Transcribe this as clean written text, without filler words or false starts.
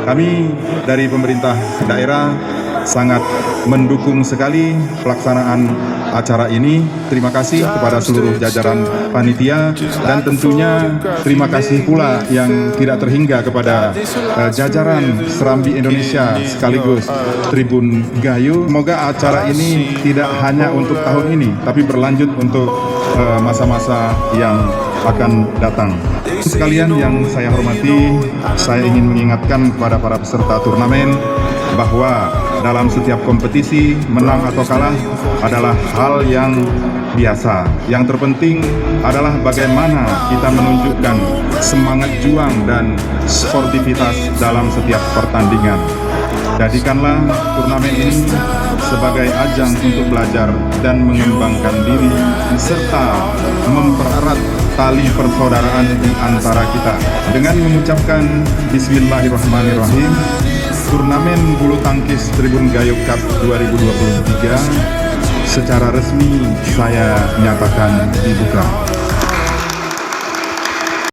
Kami dari pemerintah daerah sangat mendukung sekali pelaksanaan acara ini. Terima kasih kepada seluruh jajaran panitia dan tentunya terima kasih pula yang tidak terhingga kepada jajaran Serambi Indonesia sekaligus Tribun Gayo. Semoga acara ini tidak hanya untuk tahun ini tapi berlanjut untuk masa-masa yang akan datang. Sekalian yang saya hormati, saya ingin mengingatkan kepada para peserta turnamen bahwa dalam setiap kompetisi, menang atau kalah adalah hal yang biasa. Yang terpenting adalah bagaimana kita menunjukkan semangat juang dan sportivitas dalam setiap pertandingan. Jadikanlah turnamen ini sebagai ajang untuk belajar dan mengembangkan diri serta mempererat tali persaudaraan di antara kita. Dengan mengucapkan Bismillahirrahmanirrahim, turnamen bulu tangkis Tribun Gayo Cup 2023 secara resmi saya nyatakan dibuka.